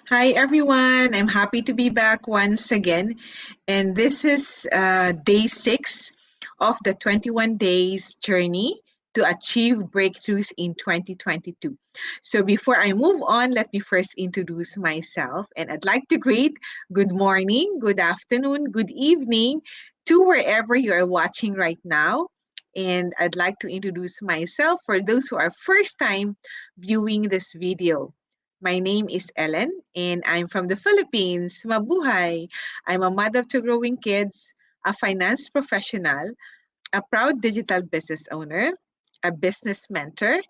Hi everyone, I'm happy to be back once again. And this is day 6 of the 21 days journey to achieve breakthroughs in 2022. So before I move on, let me first introduce myself. And I'd like to greet good morning, good afternoon, good evening to wherever you are watching right now. And I'd like to introduce myself for those who are first time viewing this video. My name is Ellen, and I'm from the Philippines. Mabuhay! I'm a mother of two growing kids, a finance professional, a proud digital business owner, a business mentor,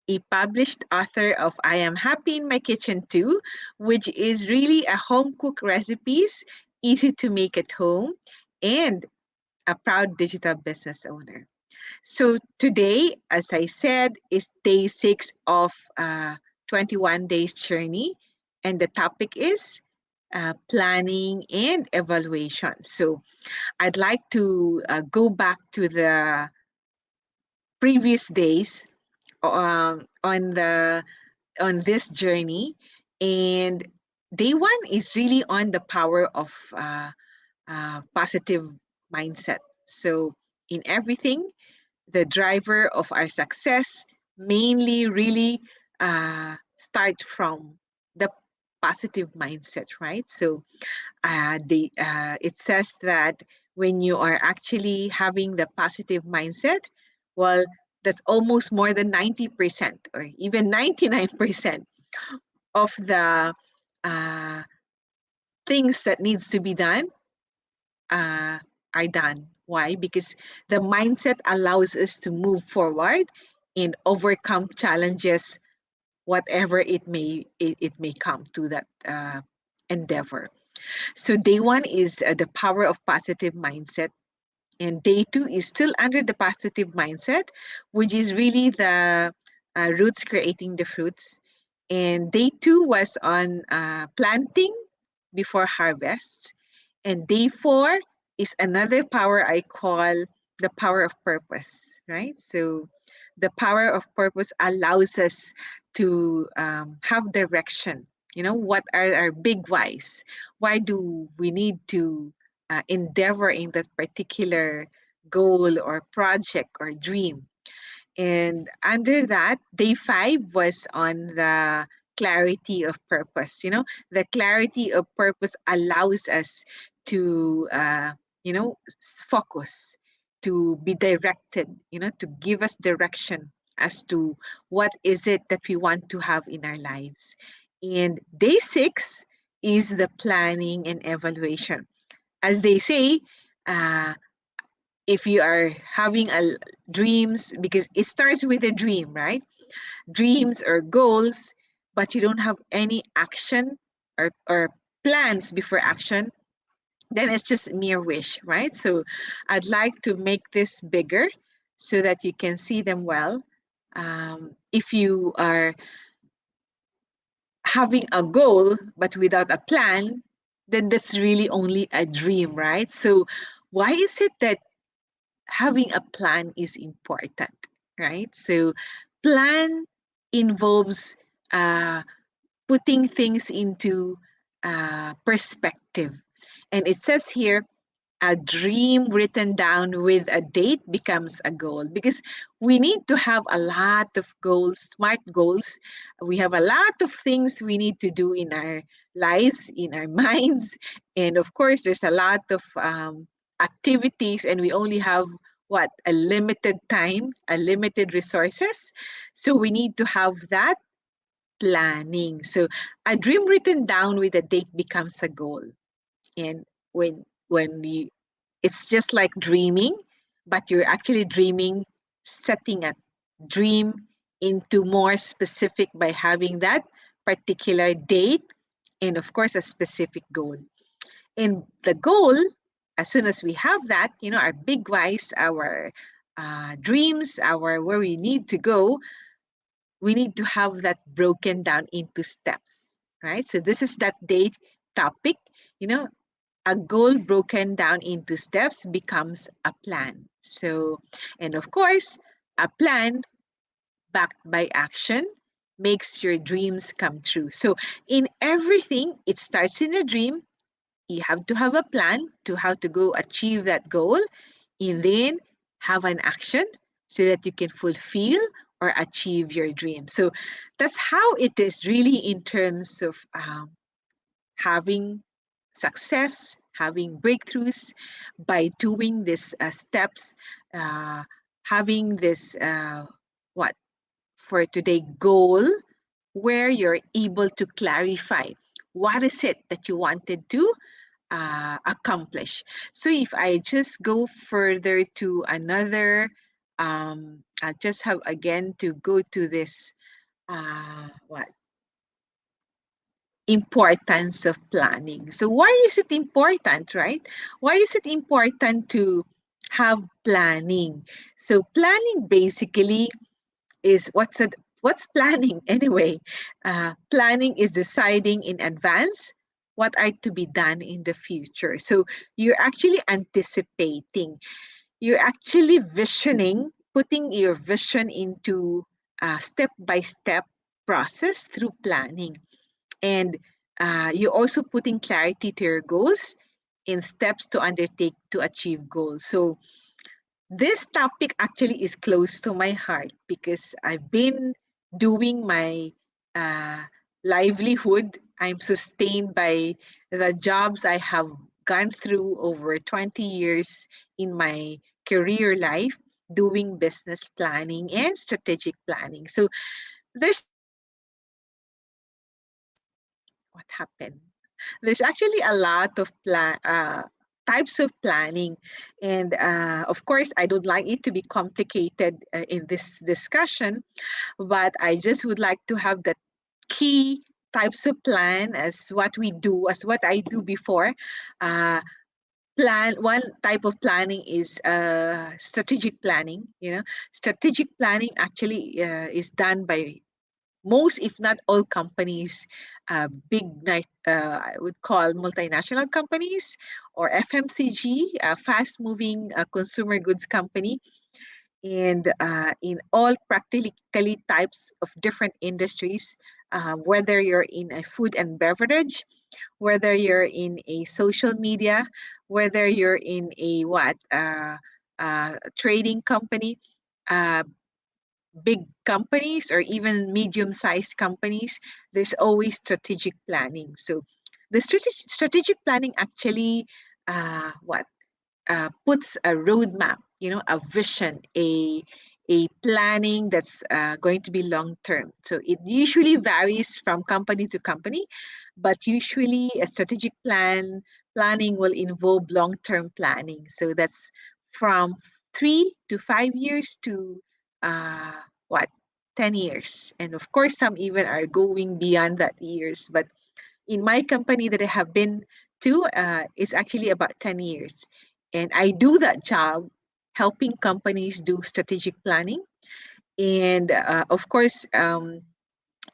a published author of I Am Happy in My Kitchen Too, which is really a home cooked recipes, easy to make at home, and a proud digital business owner. So today, as I said, is day 6 of 21 days journey, and the topic is planning and evaluation. So I'd like to go back to the previous days on the on this journey, and day 1 is really on the power of positive mindset. So in everything, the driver of our success mainly really start from the positive mindset, right? So it says that when you are actually having the positive mindset, well, that's almost more than 90% or even 99% of the uh, things that needs to be done uh, are done. Why? Because the mindset allows us to move forward and overcome challenges, whatever it may come to that endeavor. So day 1 is the power of positive mindset, and day 2 is still under the positive mindset, which is really the roots creating the fruits. And day 2 was on planting before harvest. And day 4 is another power I call the power of purpose, right? So the power of purpose allows us to have direction. You know, what are our big whys? Why do we need to endeavor in that particular goal or project or dream? And under that, day 5 was on the clarity of purpose. You know, the clarity of purpose allows us to, focus, to be directed, to give us direction as to what is it that we want to have in our lives. And day 6 is the planning and evaluation. As they say, uh, if you are having a dreams, because it starts with a dream, right? Dreams or goals, but you don't have any action or plans before action, then it's just mere wish, right? So I'd like to make this bigger so that you can see them well. If you are having a goal but without a plan, then that's really only a dream, right? So why is it that having a plan is important, right? So, plan involves uh, putting things into perspective. And it says here, a dream written down with a date becomes a goal because we need to have a lot of goals, smart goals. We have a lot of things we need to do in our lives, in our minds. And of course, there's a lot of activities, and we only have what a limited time, a limited resources. So we need to have that planning. So a dream written down with a date becomes a goal. And when you it's just like dreaming, but you're actually dreaming, setting a dream into more specific by having that particular date and, of course, a specific goal. And the goal, as soon as we have that, our big whys, our dreams, our where we need to go, we need to have that broken down into steps, right? So this is that date topic. You know, a goal broken down into steps becomes a plan. So, and of course, a plan backed by action makes your dreams come true. So in everything, it starts in a dream. You have to have a plan to how to go achieve that goal, and then have an action so that you can fulfill or achieve your dream. So that's how it is really in terms of having success, having breakthroughs by doing these steps, uh, having this what for today goal where you're able to clarify what is it that you wanted to accomplish. So if I just go further to another, I just have again to go to this what importance of planning. So why is it important, right? Why is it important to have planning? So planning basically is what's planning anyway? Planning is deciding in advance what are to be done in the future. So you're actually anticipating. You're actually visioning, putting your vision into a step-by-step process through planning. And you're also putting clarity to your goals in steps to undertake to achieve goals. So this topic actually is close to my heart because I've been doing my uh, livelihood. I'm sustained by the jobs I have gone through over 20 years in my career life, doing business planning and strategic planning. So there's what happened. There's actually a lot of types of planning. And of course, I don't like it to be complicated in this discussion, but I just would like to have the key types of plan as what we do, as what I do before. Uh, one type of planning is strategic planning. Strategic planning actually is done by most, if not all, companies, I would call multinational companies or FMCG, fast-moving consumer goods company, and in all practically types of different industries, whether you're in a food and beverage, whether you're in a social media, whether you're in a trading company, uh, big companies or even medium-sized companies, there's always strategic planning. So the strategic planning actually puts a roadmap, a vision, a planning that's going to be long term. So it usually varies from company to company, but usually a strategic planning will involve long term planning. So that's from 3 to 5 years to uh, what 10 years, and of course some even are going beyond that years. But in my company that I have been to, it's actually about 10 years. And I do that job helping companies do strategic planning. And of course,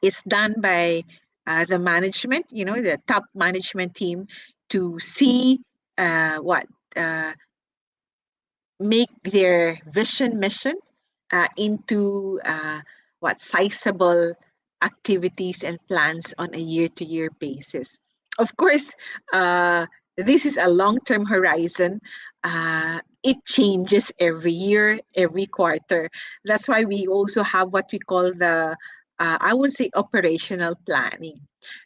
it's done by the management, the top management team to see what uh, make their vision mission into what sizable activities and plans on a year-to-year basis. Of course, this is a long-term horizon. It changes every year, every quarter. That's why we also have what we call the I would say operational planning.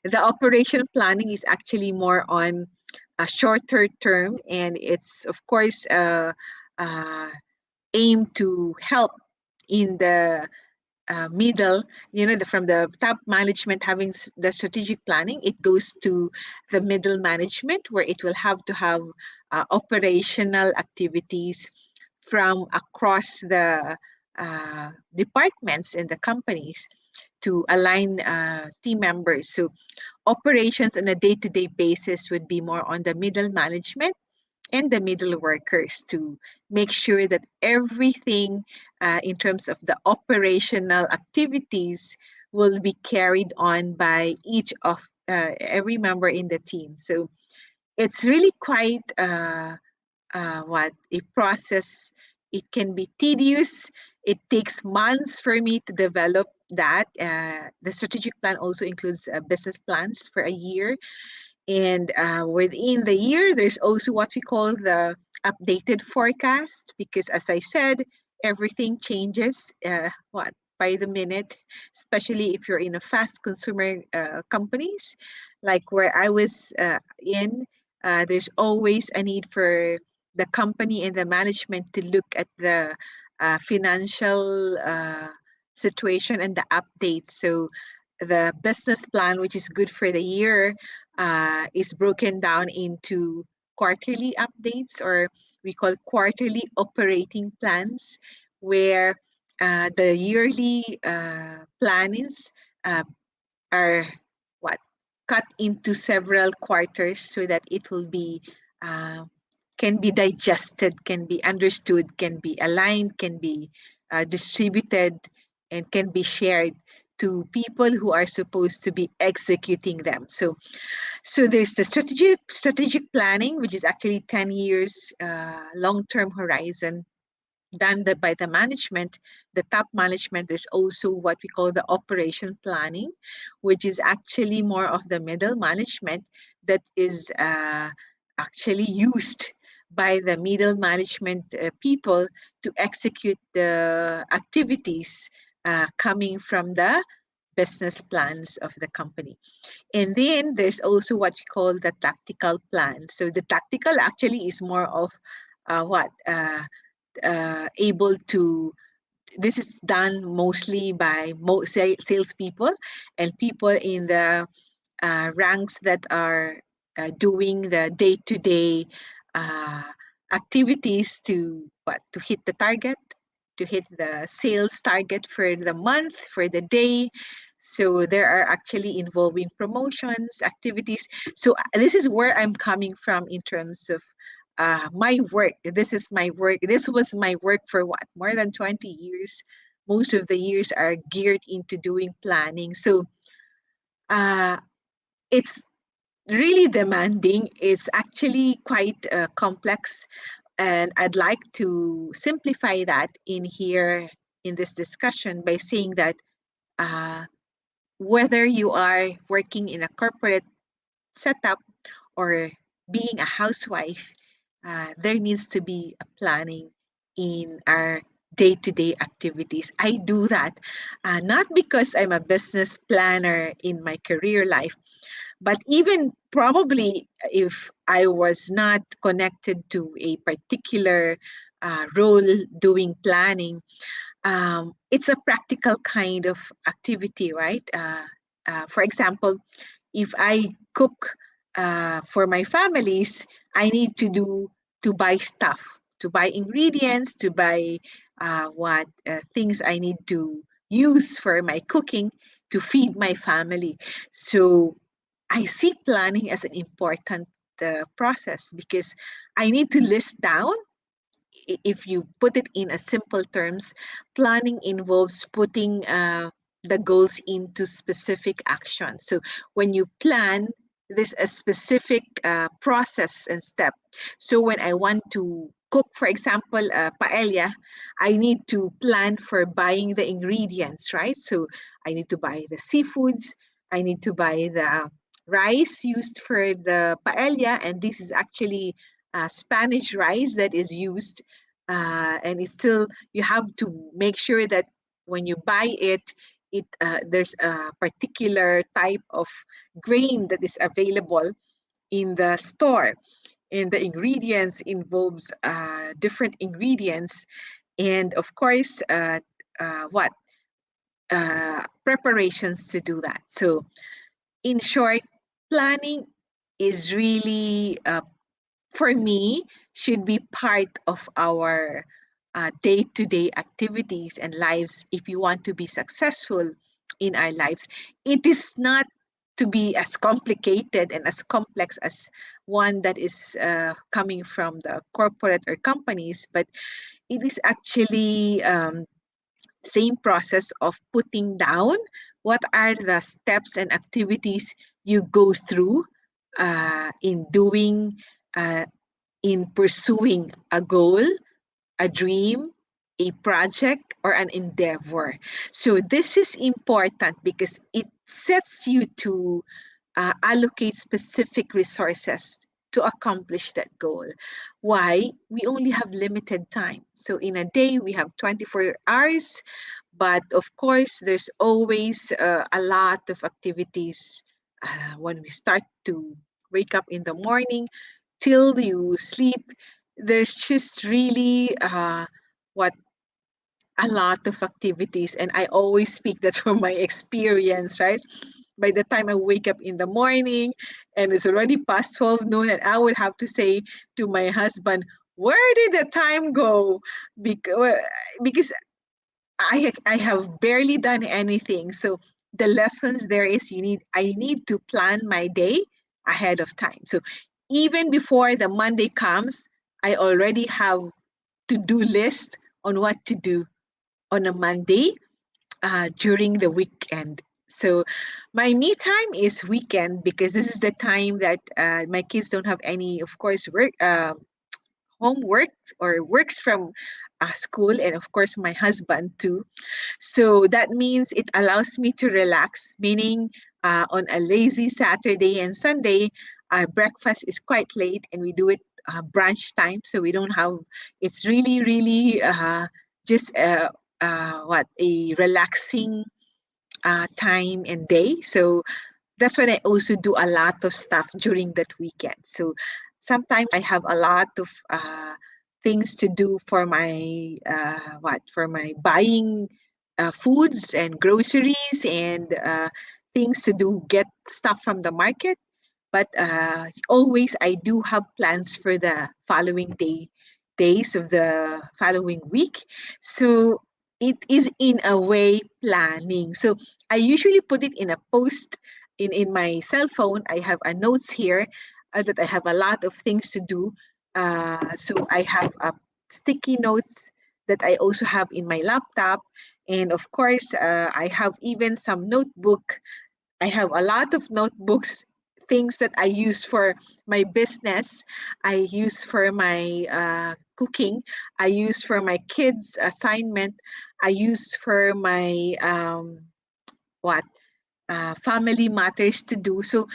The operational planning is actually more on a shorter term, and it's of course uh, aim to help in the middle, from the top management having the strategic planning, it goes to the middle management where it will have to have operational activities from across the departments in the companies to align team members. So operations on a day-to-day basis would be more on the middle management and the middle workers to make sure that everything in terms of the operational activities will be carried on by each of every member in the team. So it's really quite what a process. It can be tedious. It takes months for me to develop that. The strategic plan also includes business plans for a year. And within the year, there's also what we call the updated forecast, because as I said, everything changes by the minute, especially if you're in a fast consumer companies, like where I was in. There's always a need for the company and the management to look at the financial situation and the updates. So the business plan, which is good for the year, is broken down into quarterly updates, or we call quarterly operating plans, where the yearly plans uh, are what cut into several quarters so that it will be uh, can be digested, can be understood, can be aligned, can be distributed, and can be shared to people who are supposed to be executing them. So there's the strategic planning, which is actually 10 years long-term horizon done by the management, the top management. There's also what we call the operation planning, which is actually more of the middle management that is actually used by the middle management people to execute the activities coming from the business plans of the company. And then there's also what we call the tactical plan. So the tactical actually is more of able to, this is done mostly by salespeople and people in the ranks that are doing the day-to-day activities to hit the target, to hit the sales target for the month, for the day. So there are actually involving promotions, activities. So this is where I'm coming from in terms of my work. This is my work. This was my work for what? More than 20 years. Most of the years are geared into doing planning. So uh, it's really demanding. It's actually quite complex. And I'd like to simplify that in here in this discussion by saying that uh, whether you are working in a corporate setup or being a housewife, there needs to be a planning in our day-to-day activities. I do that not because I'm a business planner in my career life, but even probably if I was not connected to a particular role doing planning, it's a practical kind of activity, right? For example, if I cook for my families, I need to buy stuff, to buy ingredients, to buy what things I need to use for my cooking to feed my family. So I see planning as an important process because I need to list down. If you put it in a simple terms, planning involves putting the goals into specific action. So when you plan, there's a specific process and step. So when I want to cook, for example, paella, I need to plan for buying the ingredients, right? So I need to buy the seafoods, I need to buy the rice used for the paella, and this is actually Spanish rice that is used, and it's still, you have to make sure that when you buy it, there's a particular type of grain that is available in the store, and the ingredients involves different ingredients, and of course what preparations to do that. So in short, planning is really for me, should be part of our day-to-day activities and lives if you want to be successful in our lives. It is not to be as complicated and as complex as one that is coming from the corporate or companies, but it is actually same process of putting down what are the steps and activities you go through in doing uh, in pursuing a goal, a dream, a project or an endeavor. So this is important because it sets you to allocate specific resources to accomplish that goal. Why? We only have limited time. So in a day, we have 24 hours, but of course, there's always a lot of activities when we start to wake up in the morning till you sleep. There's just really what a lot of activities, and I always speak that from my experience, right? By the time I wake up in the morning and it's already past 12 noon, and I would have to say to my husband, where did the time go? Because I have barely done anything. So the lessons there is I need to plan my day ahead of time. So even before the Monday comes, I already have to-do list on what to do on a Monday during the weekend. So my me time is weekend because this is the time that my kids don't have any, of course, homework or works from school, and of course my husband too. So that means it allows me to relax, meaning on a lazy Saturday and Sunday, our breakfast is quite late and we do it brunch time. So we don't have, it's really, really just what a relaxing time and day. So that's when I also do a lot of stuff during that weekend. So sometimes I have a lot of things to do for my for my buying foods and groceries and things to do, get stuff from the market. But always I do have plans for the following days of the following week. So it is in a way planning. So I usually put it in a post in my cell phone. I have a notes here that I have a lot of things to do. So I have sticky notes that I also have in my laptop. And of course, I have even some notebook. I have a lot of notebooks, things that I use for my business. I use for my cooking. I use for my kids' assignment. I use for my what family matters to do. So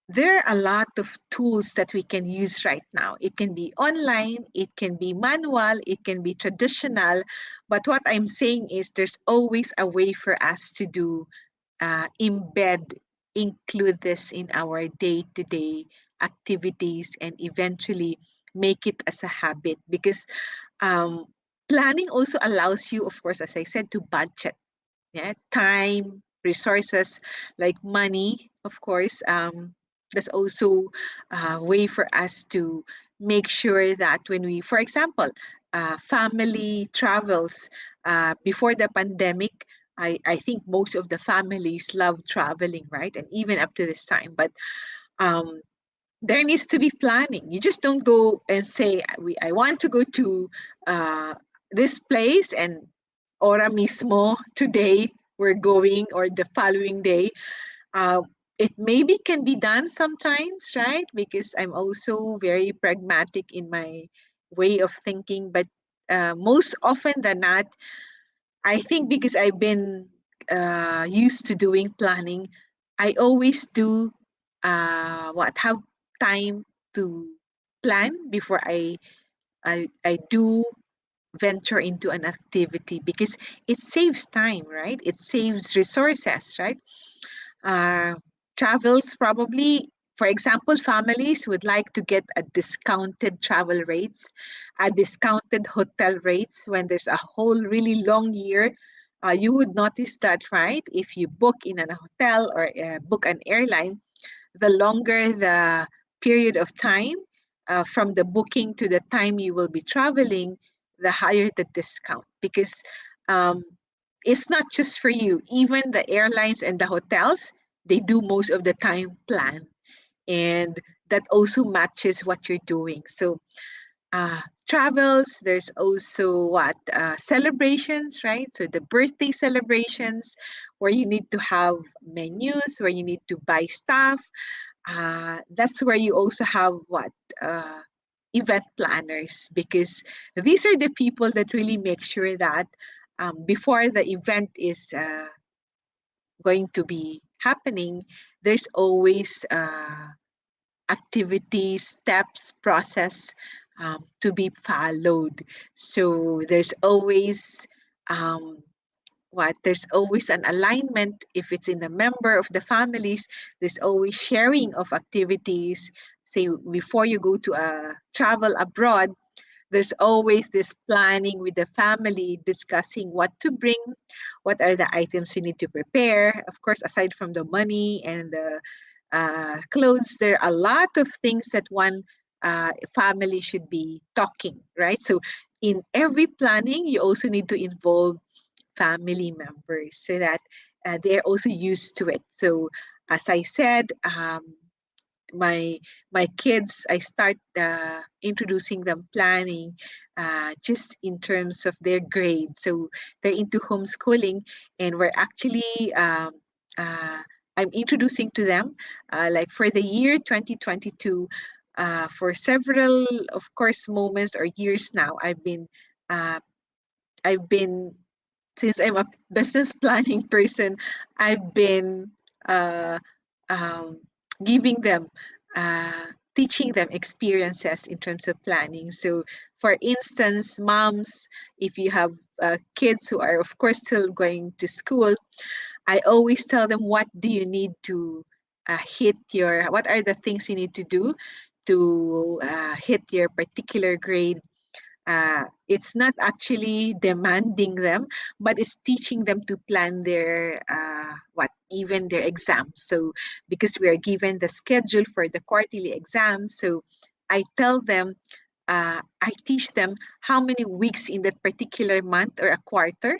there are a lot of tools that we can use right now. It can be online, it can be manual, it can be traditional. But what I'm saying is there's always a way for us to do embed, include this in our day-to-day activities and eventually make it as a habit because um, planning also allows you, of course, as I said, to budget, yeah, time, resources like money, of course. That's also a way for us to make sure that when we, for example, family travels before the pandemic, I think most of the families love traveling, right? And even up to this time. But um, there needs to be planning. You just don't go and say, I want to go to uh, this place and ora mismo today we're going or the following day. Uh, it maybe can be done sometimes, right? Because I'm also very pragmatic in my way of thinking. But most often than not, I think because I've been used to doing planning, I always do have time to plan before I do venture into an activity because it saves time, right? It saves resources, right? uh, Travels probably, for example, families would like to get a discounted travel rates, a discounted hotel rates when there's a whole really long year. You would notice that, right? If you book in a hotel or book an airline, the longer the period of time from the booking to the time you will be traveling, the higher the discount because um, it's not just for you. Even the airlines and the hotels, they do most of the time plan. And that also matches what you're doing. So travels, there's also what celebrations, right? So the birthday celebrations where you need to have menus, where you need to buy stuff. That's where you also have what uh, event planners, because these are the people that really make sure that before the event is going to be happening, there's always activities, steps, process to be followed. So there's always there's always an alignment. If it's in a member of the families, there's always sharing of activities. Say before you go to a travel abroad, there's always this planning with the family, discussing what to bring, what are the items you need to prepare. Of course, aside from the money and the clothes, there are a lot of things that one family should be talking, right? So in every planning, you also need to involve family members so that they're also used to it. So as I said, my my kids, I start introducing them planning just in terms of their grades. So they're into homeschooling, and we're actually uh, I'm introducing to them like for the year 2022. For several, of course, moments or years now, uh, I've been since I'm a business planning person, I've been uh, um, giving them, teaching them experiences in terms of planning. So, for instance, moms, if you have kids who are, of course, still going to school, I always tell them, what do you need to what are the things you need to do to hit your particular grade. It's not actually demanding them, but it's teaching them to plan their even their exams. So because we are given the schedule for the quarterly exams, so I tell them, I teach them how many weeks in that particular month or a quarter,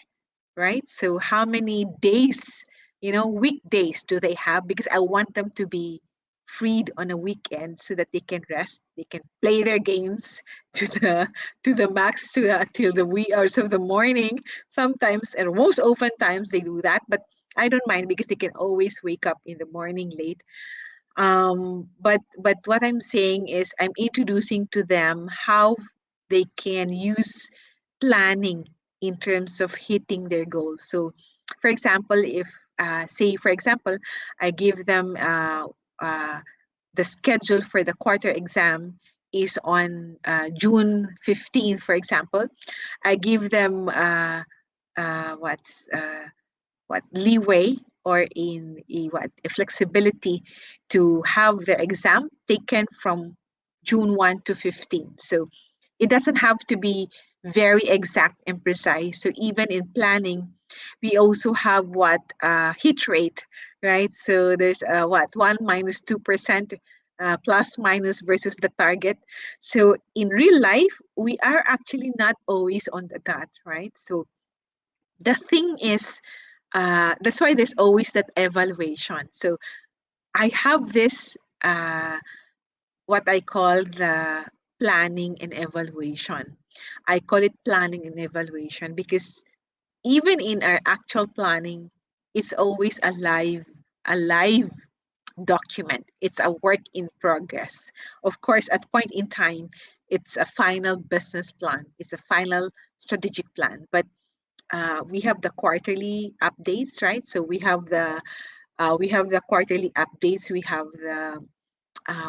right? So how many days, weekdays do they have? Because I want them to be freed on a weekend so that they can rest, they can play their games to the max till the wee hours of the morning. Sometimes, and most often times, they do that, but I don't mind because they can always wake up in the morning late. But what I'm saying is I'm introducing to them how they can use planning in terms of hitting their goals. So, for example, if say for example, I give them uh, the schedule for the quarter exam is on June 15th, for example. I give them what's what leeway or in a flexibility to have the exam taken from June 1 to 15. So it doesn't have to be very exact and precise. So even in planning, we also have what hit rate, right? So there's what 1 - 2%. Plus minus versus the target. So in real life, we are actually not always on the dot, right? So the thing is, that's why there's always that evaluation. So I have this what I call the planning and evaluation. I call it planning and evaluation because even in our actual planning, it's always a live document. It's a work in progress. Of course, at point in time, it's a final business plan. It's a final strategic plan. But we have the quarterly updates, right? So we have the quarterly updates. We have the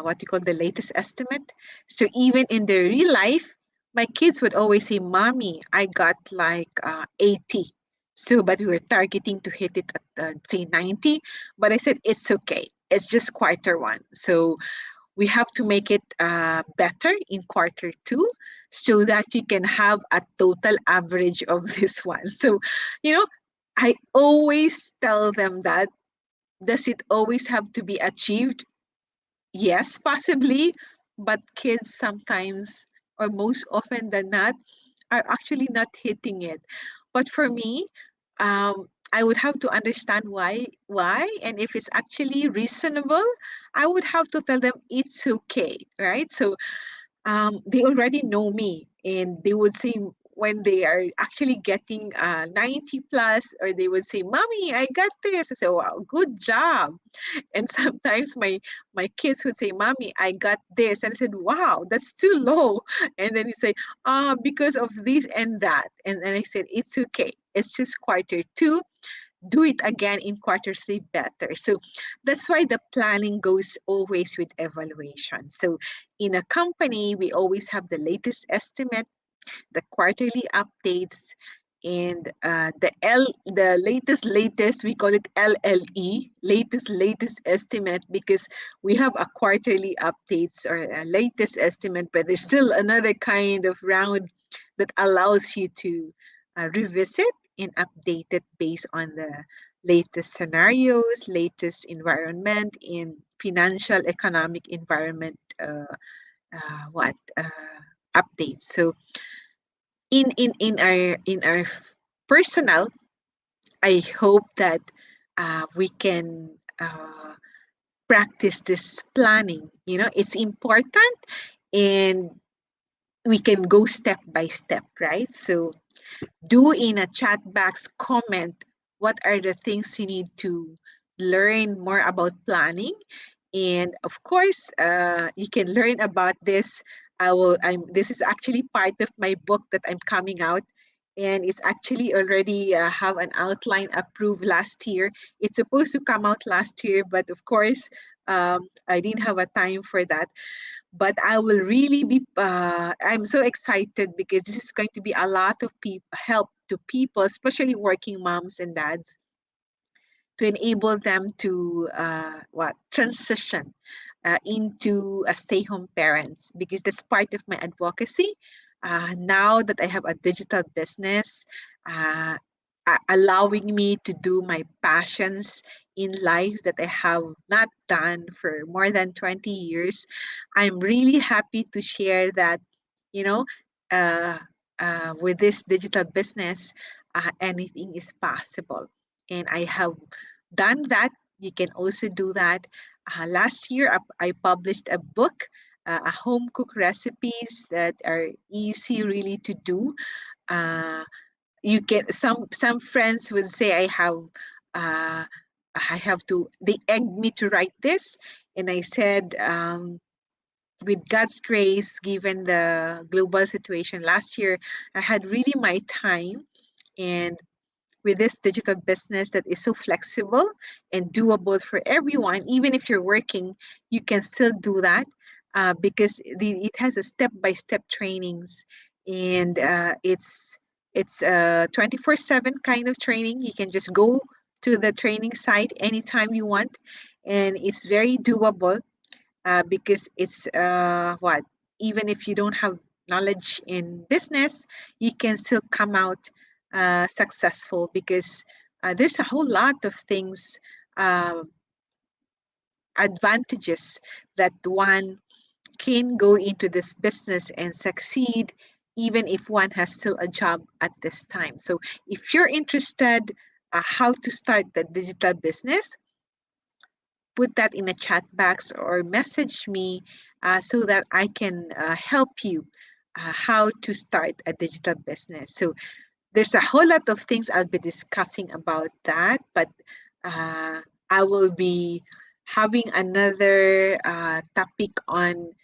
what you call the latest estimate. So even in the real life, my kids would always say, "Mommy, I got like 80." So, but we were targeting to hit it at say 90. But I said it's okay. It's just quarter one. So we have to make it better in quarter two so that you can have a total average of this one. So, you know, I always tell them that, does it always have to be achieved? Yes, possibly, but kids sometimes, or most often than not, are actually not hitting it. But for me, I would have to understand why, and if it's actually reasonable, I would have to tell them it's okay, right? So they already know me, and they would say, when they are actually getting 90 plus, or they would say, "Mommy, I got this." I say, "Wow, good job." And sometimes my kids would say, "Mommy, I got this." And I said, "Wow, that's too low." And then you say, because of this and that." And I said, "It's okay. It's just quarter two. Do it again in quarter three better." So that's why the planning goes always with evaluation. So in a company, we always have the latest estimate, the quarterly updates, and the latest, we call it LLE, latest estimate, because we have a quarterly updates or a latest estimate, but there's still another kind of round that allows you to revisit and update it based on the latest scenarios, latest environment in financial economic environment, what updates. So in our personal, I hope that we can practice this planning. It's important, and we can go step by step, right? So do in a chat box comment what are the things you need to learn more about planning. And of course, you can learn about this. This is actually part of my book that I'm coming out, and it's actually already have an outline approved last year. It's supposed to come out last year, but of course, I didn't have a time for that. But I will really be I'm so excited, because this is going to be a lot of help to people, especially working moms and dads, to enable them to what transition into a stay-home parents, because that's part of my advocacy. Now that I have a digital business, uh, allowing me to do my passions in life that I have not done for more than 20 years, I'm really happy to share that, you know, uh, with this digital business, anything is possible. And I have done that. You can also do that. Last year, I published a book, a home cook recipes that are easy really to do. Uh, you can some friends would say uh, I have to. They egged me to write this, and I said, with God's grace, given the global situation last year, I had really my time, and with this digital business that is so flexible and doable for everyone, even if you're working, you can still do that, because it has a step-by-step trainings, and it's 24/7 kind of training. You can just go to the training site anytime you want, and it's very doable, because it's what even if you don't have knowledge in business, you can still come out successful, because there's a whole lot of things, uh, advantages, that one can go into this business and succeed, even if one has still a job at this time. So if you're interested how to start the digital business, put that in a chat box or message me, so that I can help you how to start a digital business. So there's a whole lot of things I'll be discussing about that, but uh, I will be having another topic on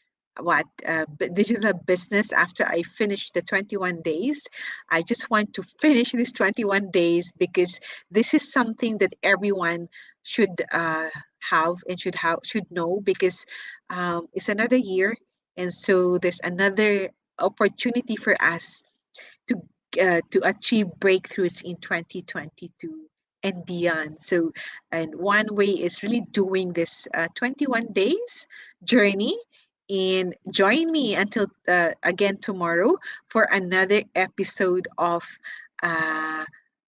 digital business after I finish the 21 days. I just want to finish these 21 days, because this is something that everyone should have and should know, because it's another year, and so there's another opportunity for us to to achieve breakthroughs in 2022 and beyond. So, and one way is really doing this 21 days journey. And join me until again tomorrow for another episode of uh,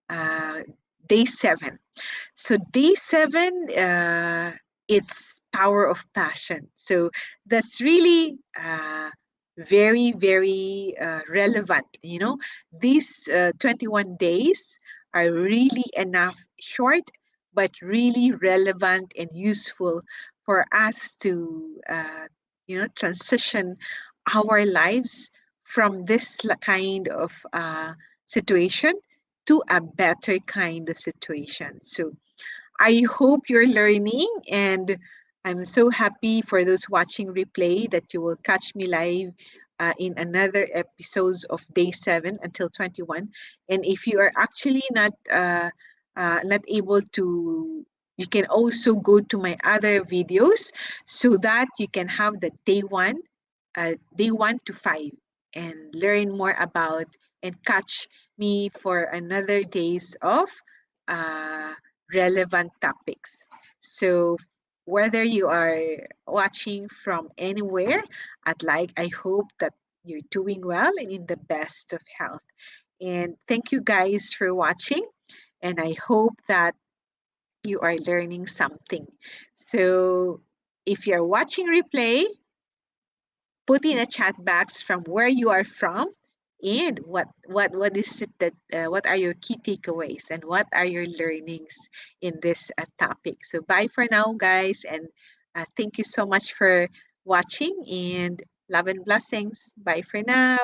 uh, day 7. So day 7, it's power of passion. So that's really very, very relevant. These 21 days are really enough short, but really relevant and useful for us to transition our lives from this kind of situation to a better kind of situation. So I hope you're learning, and I'm so happy for those watching replay that you will catch me live in another episodes of day 7 until 21. And if you are actually not able to, you can also go to my other videos so that you can have the day 1 to 5, and learn more about and catch me for another days of uh, relevant topics. So whether you are watching from anywhere, I hope that you're doing well and in the best of health. And thank you guys for watching. And I hope that you are learning something. So if you're watching replay, put in a chat box from where you are from, and what is it that what are your key takeaways and what are your learnings in this topic. So bye for now, guys, and thank you so much for watching, and love and blessings. Bye for now.